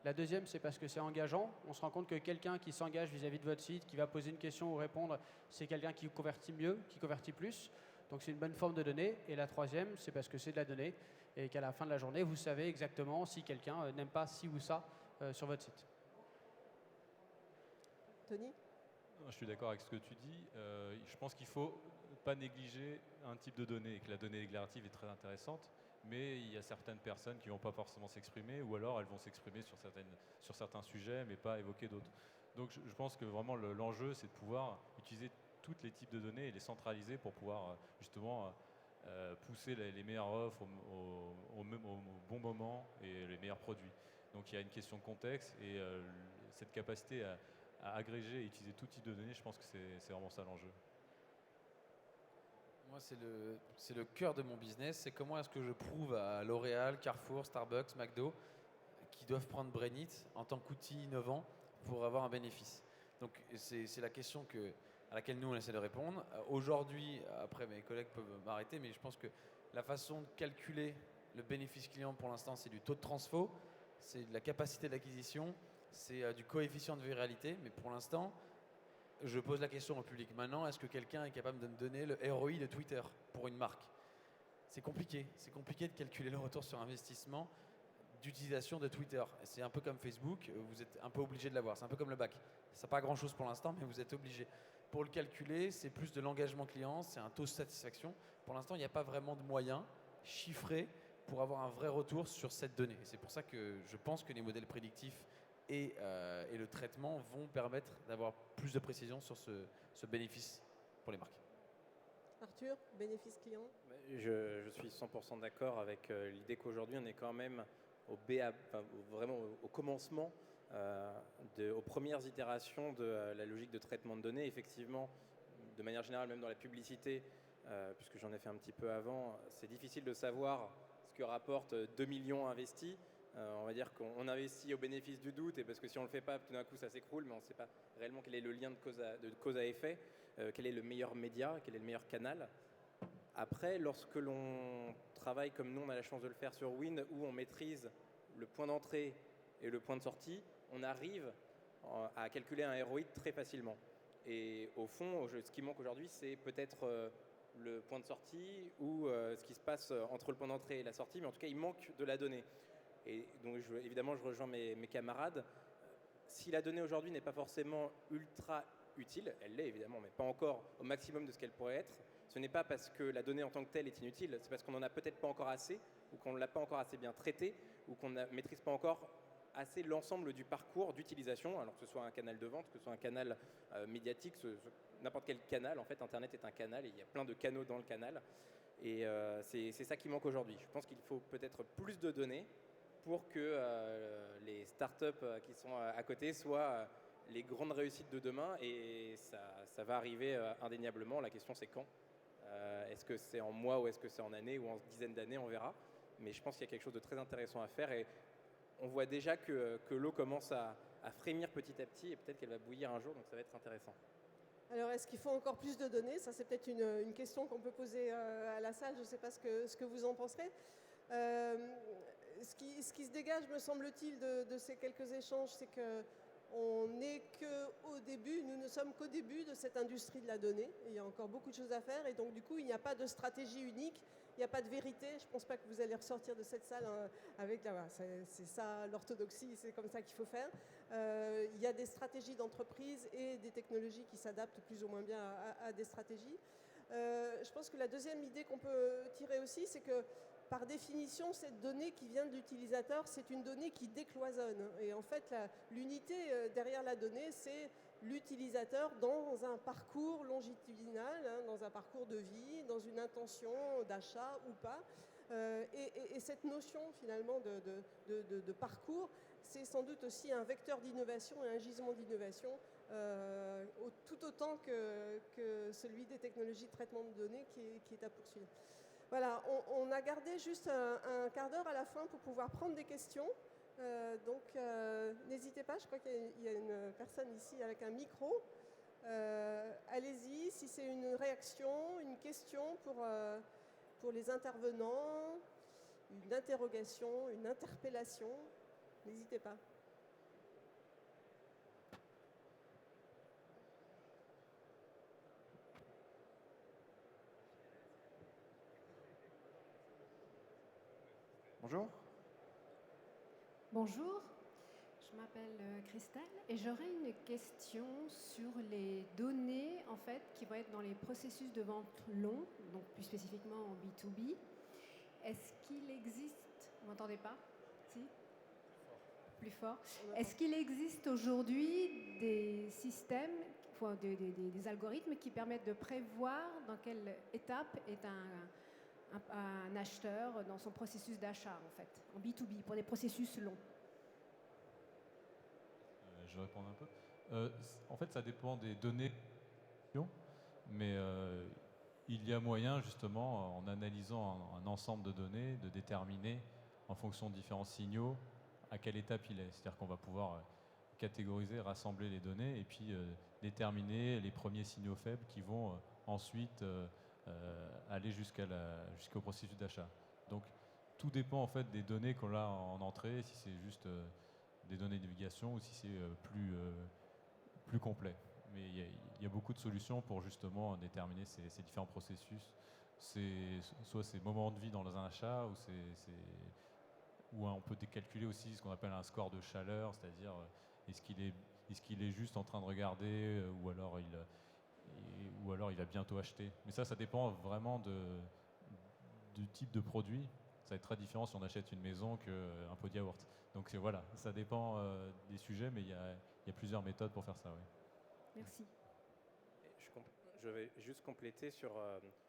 La deuxième, c'est parce que c'est engageant. On se rend compte que quelqu'un qui s'engage vis-à-vis de votre site, qui va poser une question ou répondre, c'est quelqu'un qui convertit mieux, qui convertit plus. Donc c'est une bonne forme de données. Et la troisième, c'est parce que c'est de la donnée et qu'à la fin de la journée, vous savez exactement si quelqu'un n'aime pas ci ou ça sur votre site. Tony? Je suis d'accord avec ce que tu dis. Je pense qu'il ne faut pas négliger un type de données et que la donnée déclarative est très intéressante, mais il y a certaines personnes qui ne vont pas forcément s'exprimer ou alors elles vont s'exprimer sur certains sujets mais pas évoquer d'autres. Donc je pense que vraiment l'enjeu c'est de pouvoir utiliser tous les types de données et les centraliser pour pouvoir justement pousser les meilleures offres au bon moment et les meilleurs produits. Donc il y a une question de contexte et cette capacité à agréger et utiliser tout type de données, je pense que c'est vraiment ça l'enjeu. Moi, c'est le cœur de mon business. C'est comment est-ce que je prouve à L'Oréal, Carrefour, Starbucks, McDo qui doivent prendre Brainit en tant qu'outil innovant pour avoir un bénéfice. Donc, c'est la question à laquelle nous, on essaie de répondre. Aujourd'hui, après, mes collègues peuvent m'arrêter, mais je pense que la façon de calculer le bénéfice client, pour l'instant, c'est du taux de transfo, c'est de la capacité d'acquisition, c'est du coefficient de viralité, mais pour l'instant, je pose la question au public maintenant, est-ce que quelqu'un est capable de me donner le ROI de Twitter pour une marque? C'est compliqué de calculer le retour sur investissement d'utilisation de Twitter. C'est un peu comme Facebook, vous êtes un peu obligé de l'avoir, c'est un peu comme le bac. Ça n'a pas grand-chose pour l'instant, mais vous êtes obligé. Pour le calculer, c'est plus de l'engagement client, c'est un taux de satisfaction. Pour l'instant, il n'y a pas vraiment de moyens chiffrés pour avoir un vrai retour sur cette donnée. C'est pour ça que je pense que les modèles prédictifs et le traitement vont permettre d'avoir plus de précision sur ce bénéfice pour les marques. Arthur, bénéfice client? Je suis 100% d'accord avec l'idée qu'aujourd'hui on est quand même vraiment au commencement, aux premières itérations de la logique de traitement de données. Effectivement, de manière générale, même dans la publicité, puisque j'en ai fait un petit peu avant, c'est difficile de savoir ce que rapporte 2 millions investis. On va dire qu'on investit au bénéfice du doute, et parce que si on ne le fait pas, tout d'un coup ça s'écroule, mais on ne sait pas réellement quel est le lien de cause à effet, quel est le meilleur média, quel est le meilleur canal. Après, lorsque l'on travaille comme nous, on a la chance de le faire sur Wind, où on maîtrise le point d'entrée et le point de sortie, on arrive à calculer un ROI très facilement. Et au fond, ce qui manque aujourd'hui, c'est peut-être le point de sortie ou ce qui se passe entre le point d'entrée et la sortie, mais en tout cas, il manque de la donnée. Et donc, évidemment, je rejoins mes camarades. Si la donnée aujourd'hui n'est pas forcément ultra utile, elle l'est évidemment, mais pas encore au maximum de ce qu'elle pourrait être, ce n'est pas parce que la donnée en tant que telle est inutile, c'est parce qu'on n'en a peut-être pas encore assez, ou qu'on ne l'a pas encore assez bien traitée, ou qu'on ne maîtrise pas encore assez l'ensemble du parcours d'utilisation, alors que ce soit un canal de vente, que ce soit un canal médiatique, n'importe quel canal. En fait, Internet est un canal et il y a plein de canaux dans le canal. Et c'est ça qui manque aujourd'hui. Je pense qu'il faut peut-être plus de données pour que les startups qui sont à côté soient les grandes réussites de demain, et ça va arriver indéniablement. La question, c'est quand. Est-ce que c'est en mois ou est-ce que c'est en années ou en dizaines d'années, on verra. Mais je pense qu'il y a quelque chose de très intéressant à faire, et on voit déjà que l'eau commence à frémir petit à petit, et peut-être qu'elle va bouillir un jour, donc ça va être intéressant. Alors, est-ce qu'il faut encore plus de données? Ça, c'est peut-être une question qu'on peut poser à la salle. Je ne sais pas ce que vous en penserez. Ce qui se dégage, me semble-t-il, de ces quelques échanges, c'est qu'on n'est qu'au début, nous ne sommes qu'au début de cette industrie de la donnée. Il y a encore beaucoup de choses à faire, et donc du coup, il n'y a pas de stratégie unique, il n'y a pas de vérité. Je ne pense pas que vous allez ressortir de cette salle avec c'est ça l'orthodoxie, c'est comme ça qu'il faut faire. Il y a des stratégies d'entreprise et des technologies qui s'adaptent plus ou moins bien à des stratégies. Je pense que la deuxième idée qu'on peut tirer aussi, c'est que par définition, cette donnée qui vient de l'utilisateur, c'est une donnée qui décloisonne. Et en fait, l'unité derrière la donnée, c'est l'utilisateur dans un parcours longitudinal, dans un parcours de vie, dans une intention d'achat ou pas. Et cette notion finalement de parcours, c'est sans doute aussi un vecteur d'innovation et un gisement d'innovation, tout autant que celui des technologies de traitement de données qui est à poursuivre. Voilà, on a gardé juste un quart d'heure à la fin pour pouvoir prendre des questions. Donc, n'hésitez pas, je crois qu'il y a une personne ici avec un micro. Allez-y, si c'est une réaction, une question pour les intervenants, une interrogation, une interpellation, n'hésitez pas. Bonjour. Bonjour, je m'appelle Christelle et j'aurais une question sur les données en fait qui vont être dans les processus de vente longs, donc plus spécifiquement en B2B. Est-ce qu'il existe, vous m'entendez pas? Si? Plus fort. Est-ce qu'il existe aujourd'hui des systèmes, enfin, des algorithmes qui permettent de prévoir dans quelle étape est un acheteur dans son processus d'achat, en fait, en B2B, pour des processus longs? Je vais répondre un peu. En fait, ça dépend des données, mais il y a moyen, justement, en analysant un ensemble de données, de déterminer, en fonction de différents signaux, à quelle étape il est. C'est-à-dire qu'on va pouvoir catégoriser, rassembler les données et puis déterminer les premiers signaux faibles qui vont ensuite aller jusqu'au processus d'achat. Donc tout dépend en fait des données qu'on a en entrée, si c'est juste des données de navigation ou si c'est plus complet. Mais il y a beaucoup de solutions pour justement déterminer ces différents processus. Soit c'est moments de vie dans un achat, ou on peut calculer aussi ce qu'on appelle un score de chaleur, c'est-à-dire est-ce qu'il est juste en train de regarder ou alors il va bientôt acheter. Mais ça dépend vraiment du type de produit. Ça va être très différent si on achète une maison qu'un pot de yaourt. Donc voilà, ça dépend des sujets, mais il y a plusieurs méthodes pour faire ça. Oui. Merci. Je vais juste compléter sur...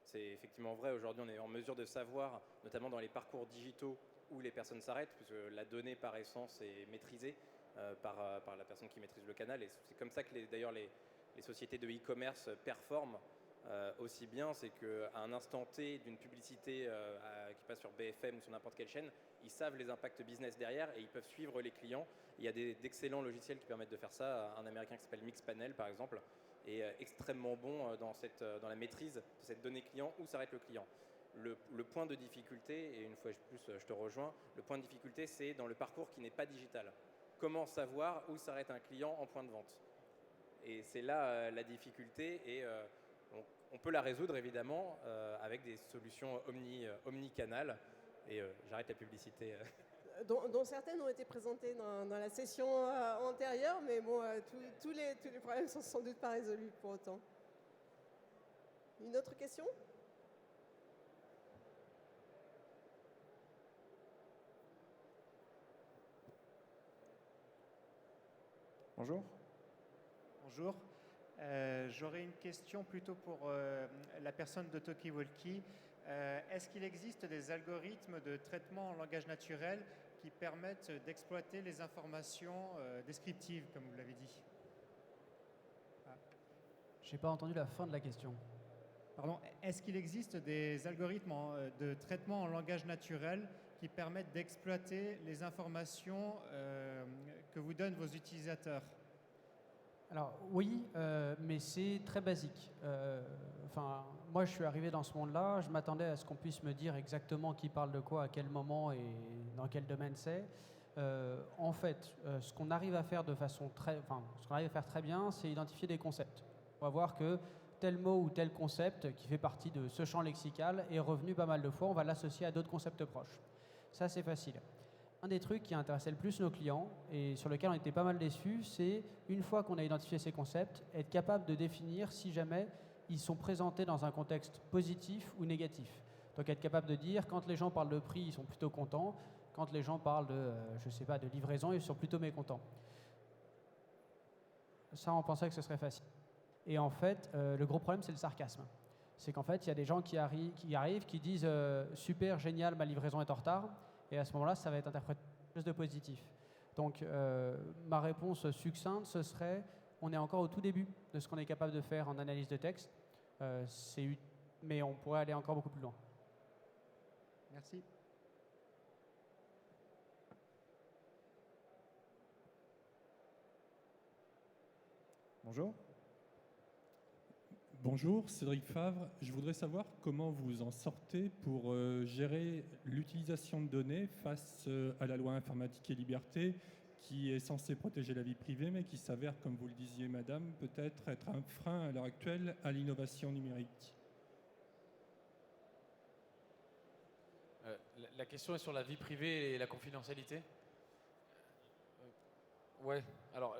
c'est effectivement vrai, aujourd'hui on est en mesure de savoir, notamment dans les parcours digitaux, où les personnes s'arrêtent, puisque la donnée par essence est maîtrisée par la personne qui maîtrise le canal. Et c'est comme ça que d'ailleurs les sociétés de e-commerce performent aussi bien. C'est qu'à un instant T d'une publicité qui passe sur BFM ou sur n'importe quelle chaîne, ils savent les impacts business derrière et ils peuvent suivre les clients. Il y a d'excellents logiciels qui permettent de faire ça. Un américain qui s'appelle Mixpanel, par exemple, est extrêmement bon dans la maîtrise de cette donnée client, où s'arrête le client. Le point de difficulté, et une fois de plus je te rejoins, le point de difficulté c'est dans le parcours qui n'est pas digital. Comment savoir où s'arrête un client en point de vente? Et c'est là la difficulté, et on peut la résoudre évidemment avec des solutions omnicanal. Et j'arrête la publicité. Dont certaines ont été présentées dans la session antérieure, mais bon, tous les problèmes ne sont sans doute pas résolus pour autant. Une autre question? Bonjour. Bonjour. J'aurais une question plutôt pour la personne de Talkie-Walkie. Est-ce qu'il existe des algorithmes de traitement en langage naturel qui permettent d'exploiter les informations descriptives, comme vous l'avez dit? Je n'ai pas entendu la fin de la question. Pardon, est-ce qu'il existe des algorithmes de traitement en langage naturel qui permettent d'exploiter les informations que vous donnent vos utilisateurs? Alors oui, mais c'est très basique. Moi je suis arrivé dans ce monde-là, je m'attendais à ce qu'on puisse me dire exactement qui parle de quoi, à quel moment et dans quel domaine c'est. En fait, ce qu'on arrive à faire très bien, c'est identifier des concepts. On va voir que tel mot ou tel concept qui fait partie de ce champ lexical est revenu pas mal de fois, on va l'associer à d'autres concepts proches. Ça c'est facile. Un des trucs qui intéressait le plus nos clients et sur lequel on était pas mal déçus, c'est une fois qu'on a identifié ces concepts, être capable de définir si jamais ils sont présentés dans un contexte positif ou négatif. Donc être capable de dire quand les gens parlent de prix, ils sont plutôt contents, quand les gens parlent de livraison, ils sont plutôt mécontents. Ça, on pensait que ce serait facile. Et en fait, le gros problème, c'est le sarcasme. C'est qu'en fait, il y a des gens qui arrivent, qui disent super, génial, ma livraison est en retard. Et à ce moment-là, ça va être interprété quelque chose de positif. Donc, ma réponse succincte, ce serait, on est encore au tout début de ce qu'on est capable de faire en analyse de texte, mais on pourrait aller encore beaucoup plus loin. Merci. Bonjour. Bonjour, Cédric Favre. Je voudrais savoir comment vous en sortez pour gérer l'utilisation de données face à la loi informatique et liberté qui est censée protéger la vie privée, mais qui s'avère, comme vous le disiez, madame, peut-être être un frein à l'heure actuelle à l'innovation numérique. La question est sur la vie privée et la confidentialité. Ouais, alors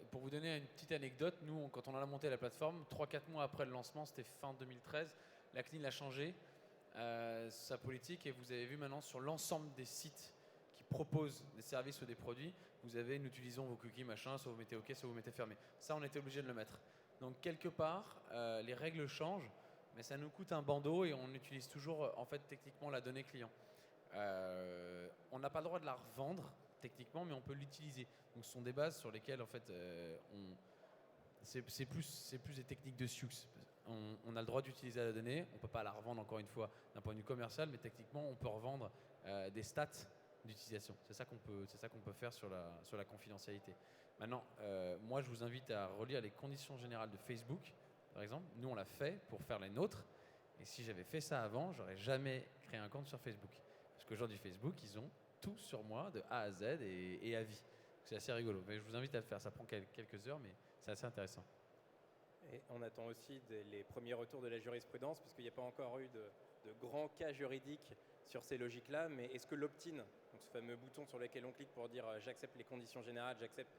pour vous donner une petite anecdote, nous quand on a monté la plateforme, 3-4 mois après le lancement, c'était fin 2013, la CNIL a changé sa politique et vous avez vu maintenant sur l'ensemble des sites qui proposent des services ou des produits, vous avez nous utilisons vos cookies machin, soit vous mettez OK, soit vous mettez fermé. Ça on était obligé de le mettre. Donc quelque part, les règles changent, mais ça nous coûte un bandeau et on utilise toujours en fait techniquement la donnée client. On n'a pas le droit de la revendre techniquement, mais on peut l'utiliser. Donc ce sont des bases sur lesquelles en fait c'est plus des techniques de Sioux. On a le droit d'utiliser la donnée, on ne peut pas la revendre encore une fois d'un point de vue commercial, mais techniquement on peut revendre des stats d'utilisation. C'est ça qu'on peut faire sur la confidentialité. Maintenant, moi je vous invite à relire les conditions générales de Facebook, par exemple. Nous on l'a fait pour faire les nôtres, et si j'avais fait ça avant, j'aurais jamais créé un compte sur Facebook. Parce qu'aujourd'hui Facebook, ils ont tout sur moi de A à Z et à vie. C'est assez rigolo. Mais je vous invite à le faire. Ça prend quelques heures, mais c'est assez intéressant. Et on attend aussi les premiers retours de la jurisprudence, puisqu'il n'y a pas encore eu de grands cas juridiques sur ces logiques-là. Mais est-ce que l'opt-in, donc ce fameux bouton sur lequel on clique pour dire j'accepte les conditions générales, j'accepte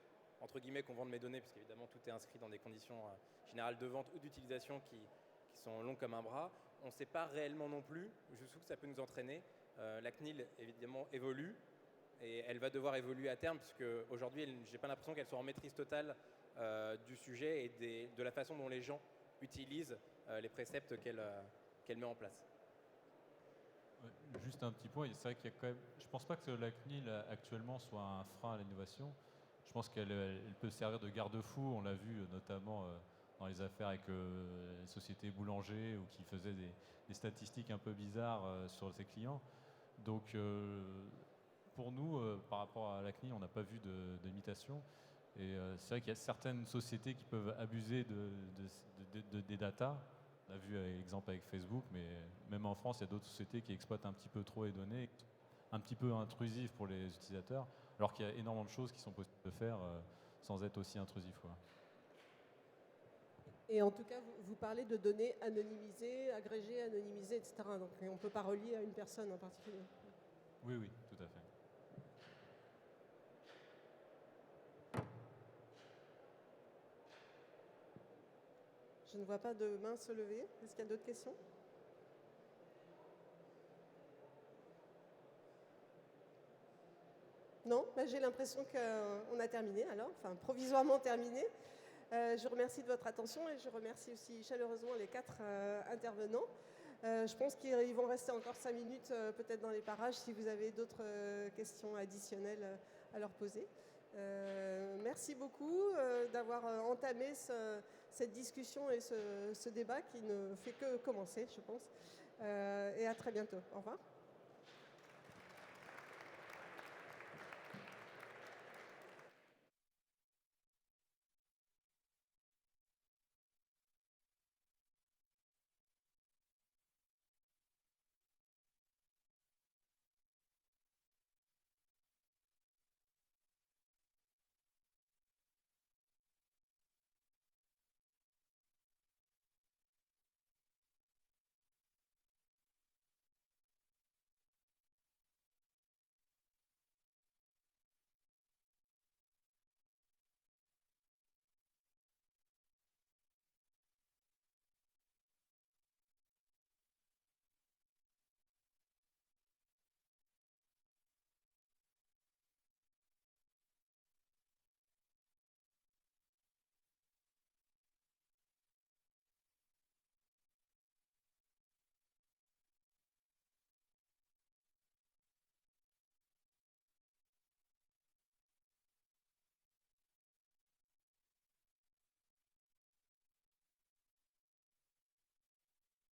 entre guillemets qu'on vende mes données, puisqu'évidemment tout est inscrit dans des conditions générales de vente ou d'utilisation qui sont longues comme un bras, on ne sait pas réellement non plus jusqu'où ça peut nous entraîner. La CNIL, évidemment, évolue et elle va devoir évoluer à terme puisque aujourd'hui, je n'ai pas l'impression qu'elle soit en maîtrise totale du sujet et de la façon dont les gens utilisent les préceptes qu'elle met en place. Juste un petit point, c'est vrai qu'il y a quand même. Je ne pense pas que la CNIL actuellement soit un frein à l'innovation. Je pense qu'elle peut servir de garde-fou. On l'a vu notamment dans les affaires avec les sociétés boulanger ou qui faisaient des statistiques un peu bizarres sur ses clients. Donc, pour nous, par rapport à la CNIL, on n'a pas vu d'imitation. Et c'est vrai qu'il y a certaines sociétés qui peuvent abuser des datas. On a vu l'exemple avec Facebook, mais même en France, il y a d'autres sociétés qui exploitent un petit peu trop les données, un petit peu intrusives pour les utilisateurs, alors qu'il y a énormément de choses qui sont possibles de faire sans être aussi intrusif. Et en tout cas, vous parlez de données anonymisées, agrégées, anonymisées, etc. Donc on ne peut pas relier à une personne en particulier. Oui, tout à fait. Je ne vois pas de main se lever. Est-ce qu'il y a d'autres questions ? Non, j'ai l'impression qu'on a terminé alors, enfin provisoirement terminé. Je remercie de votre attention et je remercie aussi chaleureusement les 4 intervenants. Je pense qu'ils vont rester encore 5 minutes peut-être dans les parages si vous avez d'autres questions additionnelles à leur poser. Merci beaucoup d'avoir entamé cette discussion et ce débat qui ne fait que commencer, je pense. Et à très bientôt. Au revoir.